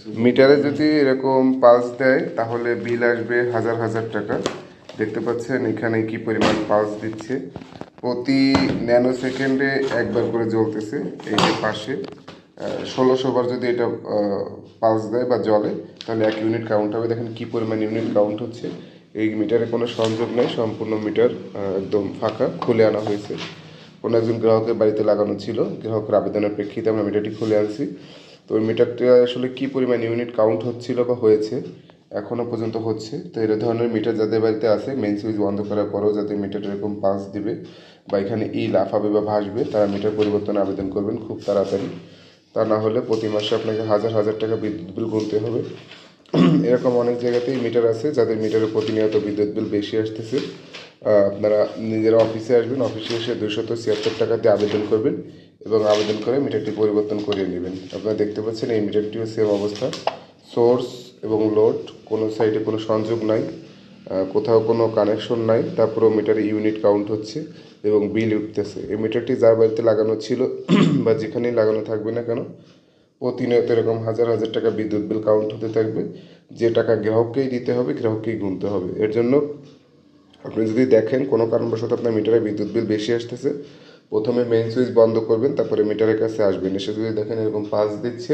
মিটারে যদি এরকম পালস দেয় তাহলে বিল আসবে হাজার হাজার টাকা। দেখতে পাচ্ছেন এখানে কি পরিমাণ পালস দিচ্ছে, প্রতি ন্যানো সেকেন্ডে একবার করে জ্বলতেছে। এই যে পাশে 1600 বার যদি এটা পালস দেয় বা জ্বলে তাহলে 1 ইউনিট কাউন্ট হবে। দেখেন কি পরিমাণ ইউনিট কাউন্ট হচ্ছে। এই মিটারে কোনো সংযোগ নেই, সম্পূর্ণ মিটার একদম ফাঁকা, খুলে আনা হয়েছে। কোনো একজন গ্রাহকের বাড়িতে লাগানো ছিল, গ্রাহকের আবেদনের প্রেক্ষিতে আমরা মিটারটি খুলে আনছি। তো ওই মিটারটা আসলে কী পরিমাণ ইউনিট কাউন্ট হচ্ছিল বা হয়েছে এখনও পর্যন্ত হচ্ছে। তো এই ধরনের মিটার যাদের বাড়িতে আছে, মেইন সুইচ বন্ধ করার পরেও যাদের মিটার এরকম পালস দিবে বা এখানে লাফাবে বা ভাসবে, তারা মিটার পরিবর্তনে আবেদন করবেন খুব তাড়াতাড়ি। তা না হলে প্রতি মাসে আপনাকে হাজার হাজার টাকা বিদ্যুৎ বিল গুনতে হবে। এরকম অনেক জায়গাতেই মিটার আছে যাদের মিটারে প্রতিনিয়ত বিদ্যুৎ বিল বেশি আসতেছে। আপনারা নিজেরা অফিসে আসবেন, অফিসে এসে 276 টাকা দিয়ে আবেদন করবেন এবং আবেদন করে মিটারটি পরিবর্তন করিয়ে নেবেন। আপনারা দেখতে পাচ্ছেন এই মিটারটিও সেম অবস্থা, সোর্স এবং লোড কোনো সাইডে কোনো সংযোগ নাই, কোথাও কোনো কানেকশন নাই, তারপরেও মিটারে ইউনিট কাউন্ট হচ্ছে এবং বিল উঠতেছে। এই মিটারটি যার বাড়িতে লাগানো ছিল বা যেখানেই লাগানো থাকবে না কেন, প্রতিনিয়ত এরকম হাজার হাজার টাকা বিদ্যুৎ বিল কাউন্ট হতে থাকবে। যে টাকা গ্রাহককেই দিতে হবে, গ্রাহককেই গুনতে হবে। এর জন্য আপনি যদি দেখেন কোনো কারণবশত আপনার মিটারে বিদ্যুৎ বিল বেশি আসতেছে, প্রথমে মেইন সুইচ বন্ধ করবেন, তারপরে মিটারের কাছে আসবেন। এসে যদি দেখেন এরকম পাস দিচ্ছে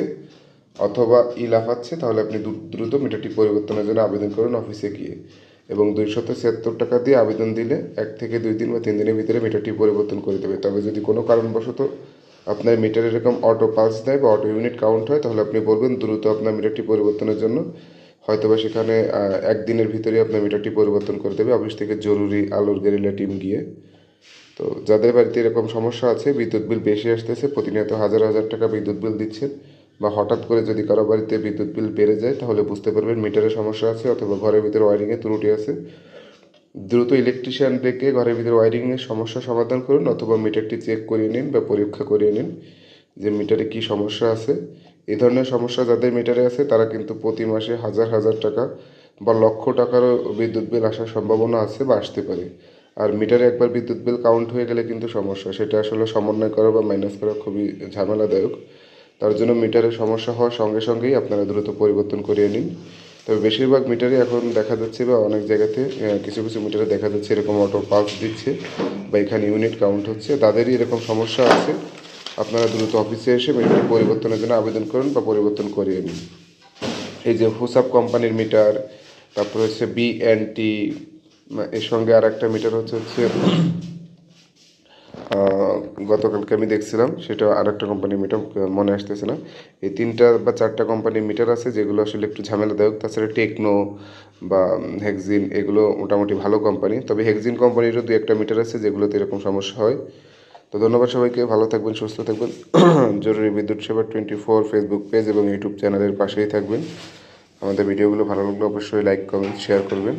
অথবা লাফাচ্ছে, তাহলে আপনি দ্রুত মিটারটি পরিবর্তনের জন্য আবেদন করুন অফিসে গিয়ে। এবং 276 টাকা দিয়ে আবেদন দিলে 1 থেকে 2 দিন বা 3 দিনের ভিতরে মিটারটি পরিবর্তন করে দেবে। তবে যদি কোনো কারণবশত আপনার মিটারে এরকম অটো পালস দেয় বা অটো ইউনিট কাউন্ট হয়, তাহলে আপনি বলবেন দ্রুত আপনার মিটারটি পরিবর্তনের জন্য। হয়তোবা সেখানে 1 দিনের ভিতরে আপনার মিটারটি পরিবর্তন করে দেবে অফিস থেকে জরুরি আলোর গেরিলা টিম গিয়ে। তো যাদের বাড়িতে এরকম সমস্যা আছে, বিদ্যুৎ বিল বেশি আসতেছে, প্রতিনিয়ত হাজার হাজার টাকা বিদ্যুৎ বিল দিচ্ছেন, বা হঠাৎ করে যদি কারো বাড়িতে বিদ্যুৎ বিল বেড়ে যায়, তাহলে বুঝতে পারবেন মিটারের সমস্যা আছে অথবা ঘরের ভিতরে ওয়ারিংয়ে ত্রুটি আছে। দ্রুত ইলেকট্রিশিয়ান ডেকে ঘরের ভিতরে ওয়ারিংয়ের সমস্যা সমাধান করুন অথবা মিটারটি চেক করিয়ে নিন বা পরীক্ষা করিয়ে নিন যে মিটারে কী সমস্যা আছে। এই ধরনের সমস্যা যাদের মিটারে আছে তারা কিন্তু প্রতি মাসে হাজার হাজার টাকা বা লক্ষ টাকারও বিদ্যুৎ বিল আসার সম্ভাবনা আছে বা আসতে পারে। আর মিটারে একবার বিদ্যুৎ বিল কাউন্ট হয়ে গেলে কিন্তু সমস্যা, সেটা আসলে সমন্বয় করা বা মাইনাস করা খুবই ঝামেলাদায়ক। তার জন্য মিটারের সমস্যা হওয়ার সঙ্গে সঙ্গেই আপনারা দ্রুত পরিবর্তন করিয়ে নিন। তবে বেশিরভাগ মিটারে এখন দেখা যাচ্ছে বা অনেক জায়গাতে কিছু কিছু মিটারে দেখা যাচ্ছে এরকম অটো পালস দিচ্ছে বা এখানে ইউনিট কাউন্ট হচ্ছে। তাদেরই এরকম সমস্যা আছে, আপনারা দ্রুত অফিসে এসে মিটারটি পরিবর্তনের জন্য আবেদন করুন বা পরিবর্তন করিয়ে নিন। এই যে হুসাব কোম্পানির মিটার, তারপর হচ্ছে বিএনটি, এর সঙ্গে আর একটা মিটার হচ্ছে গতকালকে আমি দেখছিলাম, সেটা আর একটা কোম্পানির মিটার, মনে আসতেছে না। এই 3টা বা 4টা কোম্পানির মিটার আছে যেগুলো আসলে একটু ঝামেলাদায়ক। তাছাড়া টেকনো বা হেক্সিন এগুলো মোটামুটি ভালো কোম্পানি, তবে হেক্সিন কোম্পানিরও 2-1টা মিটার আছে যেগুলোতে এরকম সমস্যা হয়। তো ধন্যবাদ সবাইকে, ভালো থাকবেন, সুস্থ থাকবেন। জরুরি বিদ্যুৎ সেবা 24 ফেসবুক পেজ এবং ইউটিউব চ্যানেলের পাশেই থাকবেন। আমাদের ভিডিওগুলো ভালো লাগলে অবশ্যই লাইক, কমেন্ট, শেয়ার করবেন।